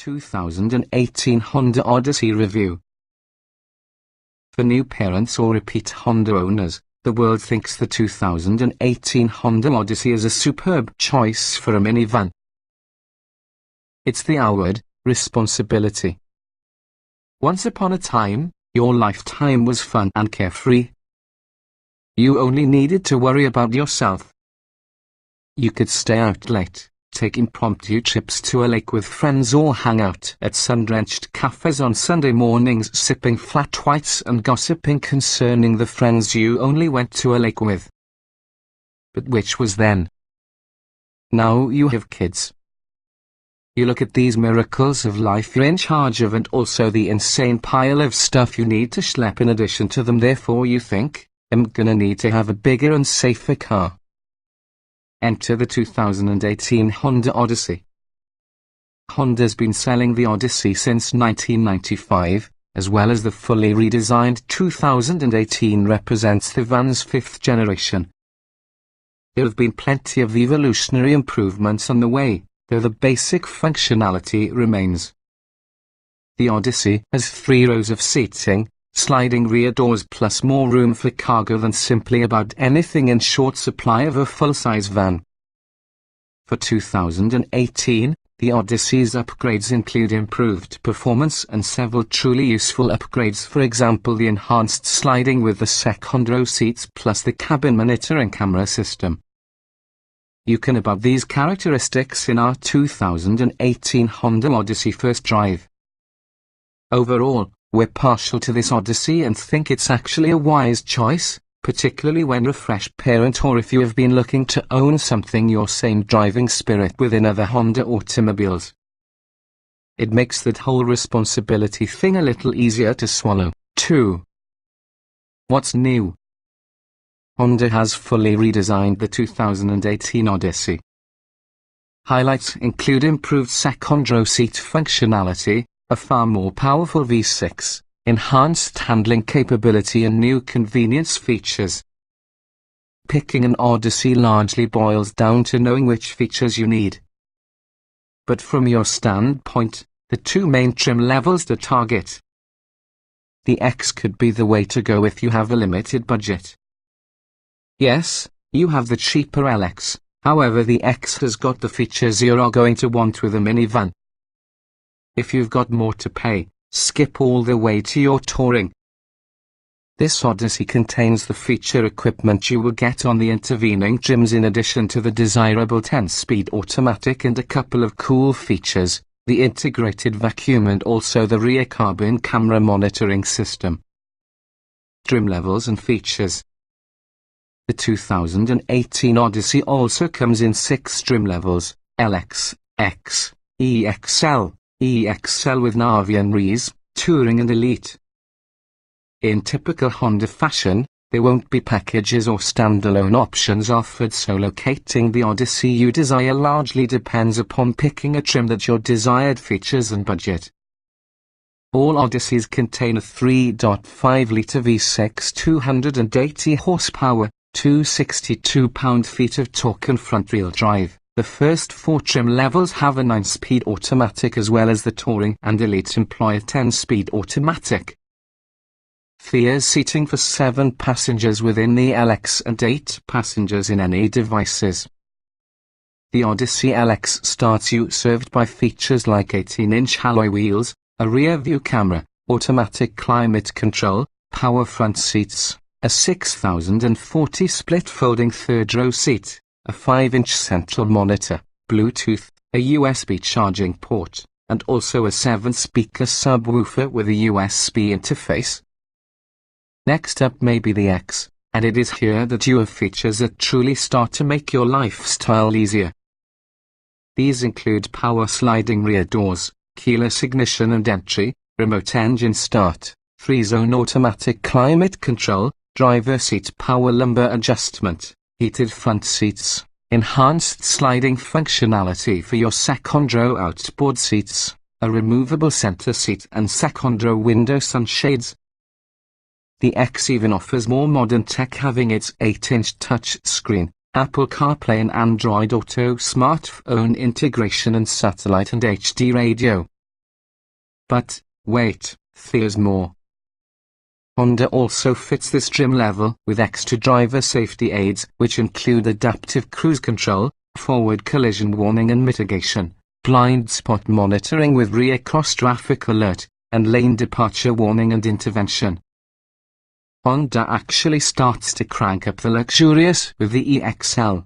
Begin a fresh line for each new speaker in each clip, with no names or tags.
2018 Honda Odyssey review. For new parents or repeat Honda owners, the world thinks the 2018 Honda Odyssey is a superb choice for a minivan. It's the outward responsibility. Once upon a time, your lifetime was fun and carefree. You only needed to worry about yourself. You could stay out late, take impromptu trips to a lake with friends, or hang out at sun-drenched cafes on Sunday mornings sipping flat whites and gossiping concerning the friends you only went to a lake with. But which was then? Now you have kids. You look at these miracles of life you're in charge of, and also the insane pile of stuff you need to schlep in addition to them. Therefore you think, I'm gonna need to have a bigger and safer car. Enter the 2018 Honda Odyssey. Honda's been selling the Odyssey since 1995, as well as the fully redesigned 2018 represents the van's fifth generation. There have been plenty of evolutionary improvements on the way, though the basic functionality remains. The Odyssey has 3 rows of seating, sliding rear doors, plus more room for cargo than simply about anything in short supply of a full-size van. For 2018, the Odyssey's upgrades include improved performance and several truly useful upgrades, for example the enhanced sliding with the second row seats plus the cabin monitoring camera system. You can above these characteristics in our 2018 Honda Odyssey first drive. Overall, we're partial to this Odyssey and think it's actually a wise choice, particularly when a fresh parent or if you have been looking to own something your same driving spirit within other Honda automobiles. It makes that whole responsibility thing a little easier to swallow, too. What's new? Honda has fully redesigned the 2018 Odyssey. Highlights include improved second row seat functionality, a far more powerful V6, enhanced handling capability and new convenience features. Picking an Odyssey largely boils down to knowing which features you need. But from your standpoint, the 2 main trim levels to target. The X could be the way to go if you have a limited budget. Yes, you have the cheaper LX, however the X has got the features you're going to want with a minivan. If you've got more to pay, skip all the way to your touring. This Odyssey contains the feature equipment you will get on the intervening trims in addition to the desirable 10-speed automatic and a couple of cool features, the integrated vacuum and also the rear cabin camera monitoring system. Trim levels and features. The 2018 Odyssey also comes in 6 trim levels, LX, X, EXL, EXL with Navian Res, Touring and Elite. In typical Honda fashion, there won't be packages or standalone options offered, so locating the Odyssey you desire largely depends upon picking a trim that your desired features and budget. All Odysseys contain a 3.5-litre V6 280 horsepower, 262 pound-feet of torque and front-wheel drive. The first 4 trim levels have a 9-speed automatic as well as the Touring and Elite employ a 10-speed automatic. There's seating for 7 passengers within the LX and 8 passengers in any devices. The Odyssey LX starts you served by features like 18-inch alloy wheels, a rear-view camera, automatic climate control, power front seats, a 6040 split folding third-row seat, a 5-inch central monitor, Bluetooth, a USB charging port, and also a 7-speaker subwoofer with a USB interface. Next up may be the X, and it is here that you have features that truly start to make your lifestyle easier. These include power sliding rear doors, keyless ignition and entry, remote engine start, 3-zone automatic climate control, driver seat power lumbar adjustment, heated front seats, enhanced sliding functionality for your second row outboard seats, a removable center seat and second row window sunshades. The X even offers more modern tech, having its 8-inch touch screen, Apple CarPlay and Android Auto smartphone integration and satellite and HD radio. But, wait, there's more. Honda also fits this trim level with extra driver safety aids, which include adaptive cruise control, forward collision warning and mitigation, blind spot monitoring with rear cross-traffic alert, and lane departure warning and intervention. Honda actually starts to crank up the luxurious with the EXL.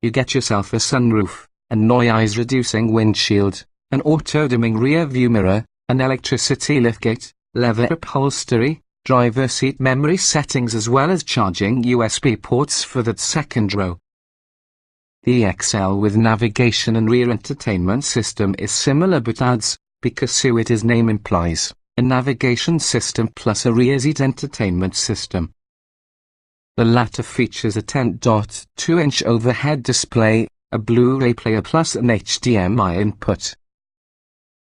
You get yourself a sunroof, a noise-reducing windshield, an auto-dimming rear-view mirror, an electricity liftgate, leather upholstery, driver seat memory settings as well as charging USB ports for that second row. The EXL with navigation and rear entertainment system is similar but adds, because so its name implies, a navigation system plus a rear seat entertainment system. The latter features a 10.2-inch overhead display, a Blu-ray player plus an HDMI input.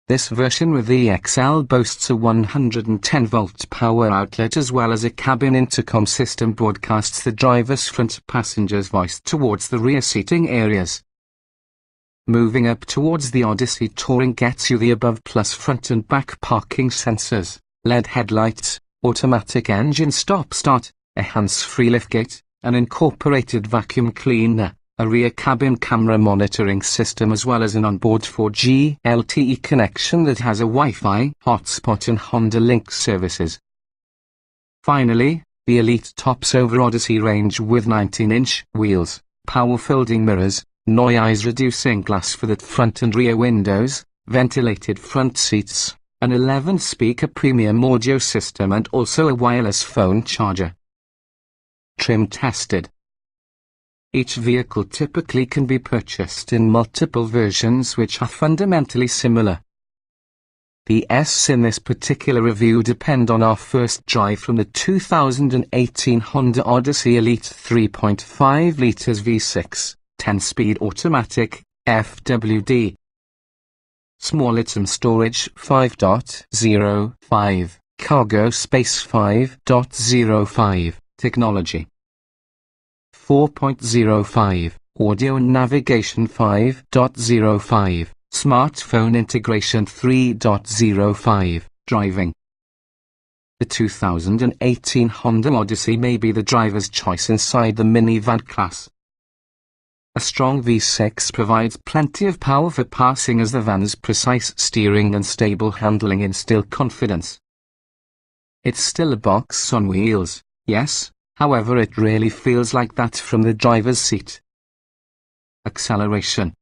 This version with the EXL boasts a 110-volt power outlet as well as a cabin intercom system broadcasts the driver's front passenger's voice towards the rear seating areas. Moving up towards the Odyssey Touring gets you the above plus front and back parking sensors, LED headlights, automatic engine stop-start, a hands-free liftgate, an incorporated vacuum cleaner, a rear cabin camera monitoring system as well as an onboard 4G LTE connection that has a Wi-Fi hotspot and Honda Link services. Finally, the Elite tops over Odyssey range with 19-inch wheels, power-folding mirrors, noise-reducing glass for the front and rear windows, ventilated front seats, an 11-speaker premium audio system and also a wireless phone charger. Trim tested. Each vehicle typically can be purchased in multiple versions which are fundamentally similar. The S in this particular review depend on our first drive from the 2018 Honda Odyssey Elite 3.5 litres V6, 10-speed automatic, FWD. Small item storage 5.05, cargo space 5.05, technology 4.05, audio and navigation 5.05, smartphone integration 3.05, driving. The 2018 Honda Odyssey may be the driver's choice inside the minivan class. A strong V6 provides plenty of power for passing as the van's precise steering and stable handling instill confidence. It's still a box on wheels, yes. However, it really feels like that from the driver's seat. Acceleration.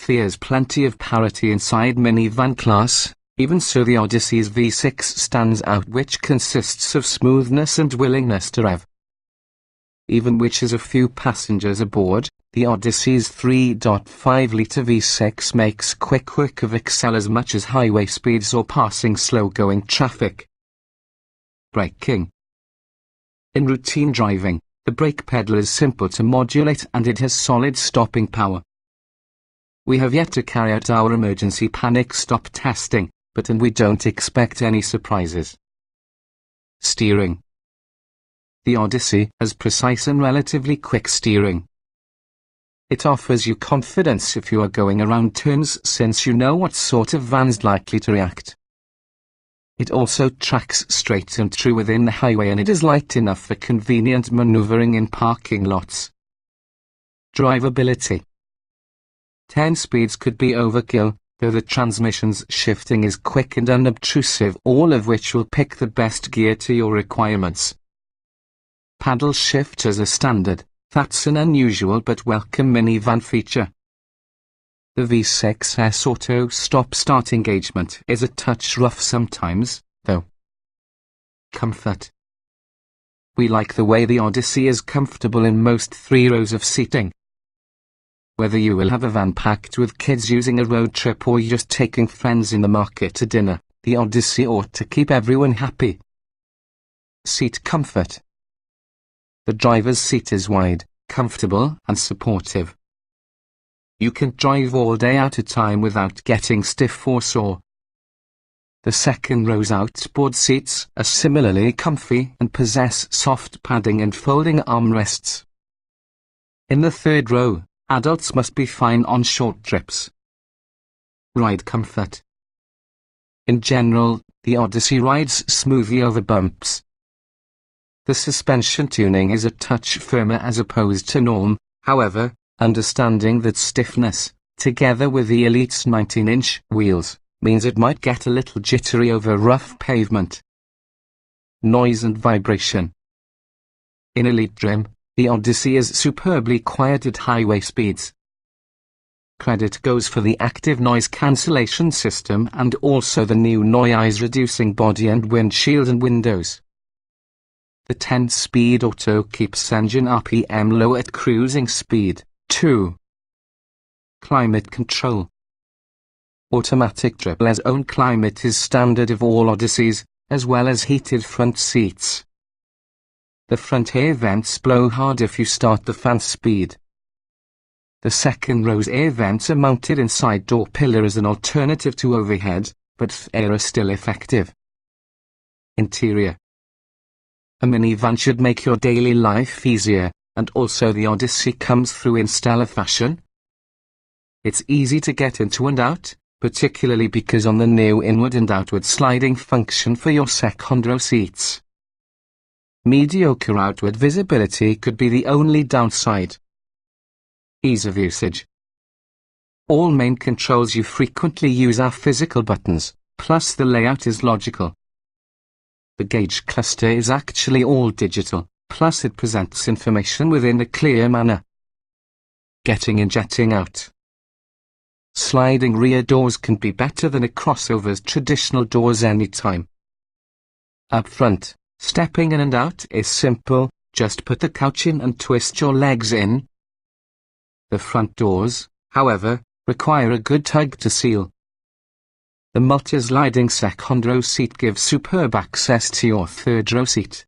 There's plenty of parity inside minivan class, even so the Odyssey's V6 stands out, which consists of smoothness and willingness to rev. Even which has a few passengers aboard, the Odyssey's 3.5-litre V6 makes quick work of excel as much as highway speeds or passing slow-going traffic. Braking. In routine driving, the brake pedal is simple to modulate and it has solid stopping power. We have yet to carry out our emergency panic stop testing, and we don't expect any surprises. Steering. The Odyssey has precise and relatively quick steering. It offers you confidence if you are going around turns since you know what sort of van's likely to react. It also tracks straight and true within the highway and it is light enough for convenient maneuvering in parking lots. Drivability. 10 speeds could be overkill, though the transmission's shifting is quick and unobtrusive, all of which will pick the best gear to your requirements. Paddle shift as a standard, that's an unusual but welcome minivan feature. The V6's auto stop-start engagement is a touch rough sometimes, though. Comfort. We like the way the Odyssey is comfortable in most 3 rows of seating. Whether you will have a van packed with kids using a road trip or just taking friends in the market to dinner, the Odyssey ought to keep everyone happy. Seat comfort. The driver's seat is wide, comfortable and supportive. You can drive all day at a time without getting stiff or sore. The second row's outboard seats are similarly comfy and possess soft padding and folding armrests. In the third row, adults must be fine on short trips. Ride comfort. In general, the Odyssey rides smoothly over bumps. The suspension tuning is a touch firmer as opposed to norm, however, understanding that stiffness, together with the Elite's 19-inch wheels, means it might get a little jittery over rough pavement. Noise and vibration. In Elite trim, the Odyssey is superbly quiet at highway speeds. Credit goes for the active noise cancellation system and also the new noise-reducing body and windshield and windows. The 10-speed auto keeps engine RPM low at cruising speed. 2. Climate control. Automatic triple's own climate is standard of all Odysseys, as well as heated front seats. The front air vents blow hard if you start the fan speed. The second row's air vents are mounted inside door pillar as an alternative to overhead, but air are still effective. Interior. A minivan should make your daily life easier, and also the Odyssey comes through in stellar fashion. It's easy to get into and out, particularly because on the new inward and outward sliding function for your second row seats. Mediocre outward visibility could be the only downside. Ease of usage. All main controls you frequently use are physical buttons, plus the layout is logical. The gauge cluster is actually all digital, plus it presents information within a clear manner. Getting in, jetting out. Sliding rear doors can be better than a crossover's traditional doors anytime. Up front, stepping in and out is simple, just put the couch in and twist your legs in. The front doors, however, require a good tug to seal. The multi-sliding second row seat gives superb access to your third row seat.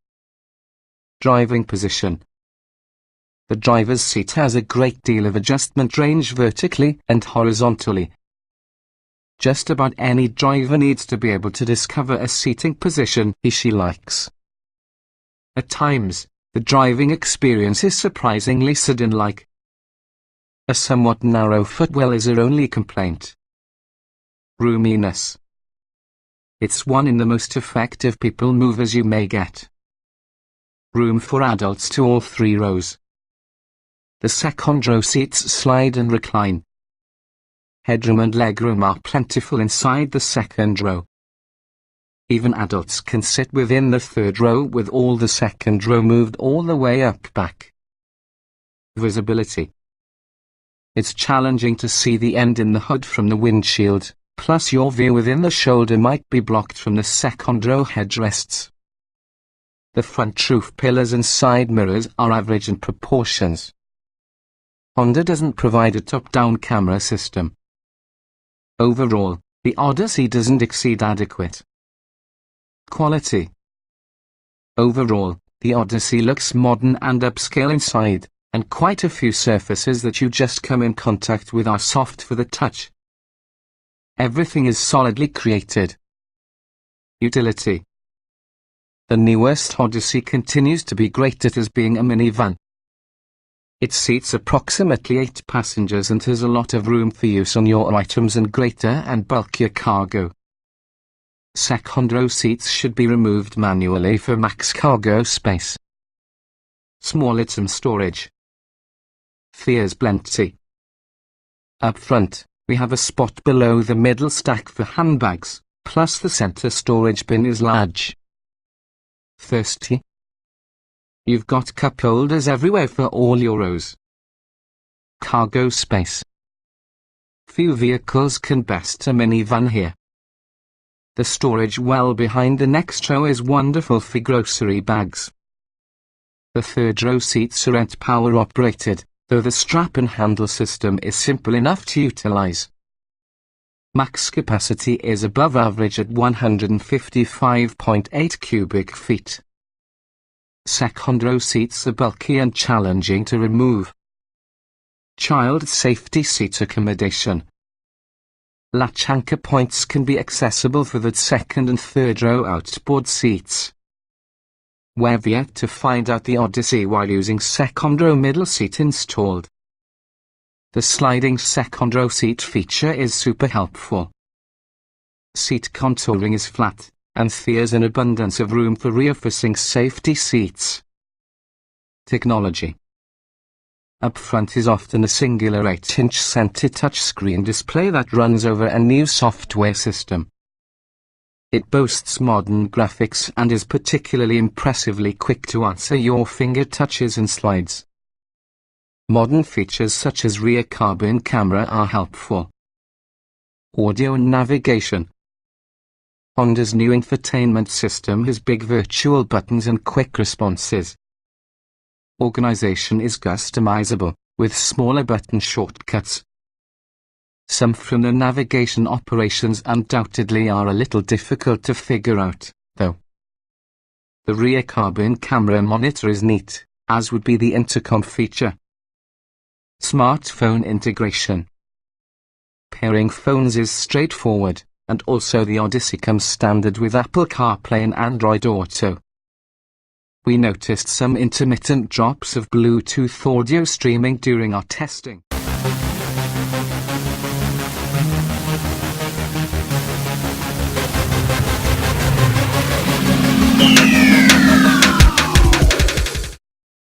Driving position. The driver's seat has a great deal of adjustment range vertically and horizontally. Just about any driver needs to be able to discover a seating position he/she likes. At times, the driving experience is surprisingly sedan-like. A somewhat narrow footwell is her only complaint. Roominess. It's one in the most effective people movers you may get. Room for adults to all three rows. The second row seats slide and recline. Headroom and legroom are plentiful inside the second row. Even adults can sit within the third row with all the second row moved all the way up back. Visibility. It's challenging to see the end in the hood from the windshield, plus your view within the shoulder might be blocked from the second row headrests. The front roof pillars and side mirrors are average in proportions. Honda doesn't provide a top-down camera system. Overall, the Odyssey doesn't exceed adequate. Quality. Overall, the Odyssey looks modern and upscale inside, and quite a few surfaces that you just come in contact with are soft for the touch. Everything is solidly created. Utility. The newest Odyssey continues to be great at as being a minivan. It seats approximately 8 passengers and has a lot of room for use on your items and greater and bulkier cargo. Second row seats should be removed manually for max cargo space. Small item storage. There's plenty. Up front, we have a spot below the middle stack for handbags, plus the center storage bin is large. Thirsty? You've got cup holders everywhere for all your rows. Cargo space. Few vehicles can best a minivan here. The storage well behind the next row is wonderful for grocery bags. The third row seats are power operated, though the strap and handle system is simple enough to utilize. Max capacity is above average at 155.8 cubic feet. Second row seats are bulky and challenging to remove. Child safety seat accommodation. Latch anchor points can be accessible for the second and third row outboard seats. We've yet to find out the Odyssey while using second row middle seat installed. The sliding second row seat feature is super helpful. Seat contouring is flat, and there's an abundance of room for rear-facing safety seats. Technology. Up front is often a singular 8-inch center touchscreen display that runs over a new software system. It boasts modern graphics and is particularly impressively quick to answer your finger touches and slides. Modern features such as rear carbon camera are helpful. Audio and navigation. Honda's new infotainment system has big virtual buttons and quick responses. Organization is customizable, with smaller button shortcuts. Some from the navigation operations undoubtedly are a little difficult to figure out, though. The rear carbon camera monitor is neat, as would be the intercom feature. Smartphone integration. Pairing phones is straightforward, and also the Odyssey comes standard with Apple CarPlay and Android Auto. We noticed some intermittent drops of Bluetooth audio streaming during our testing.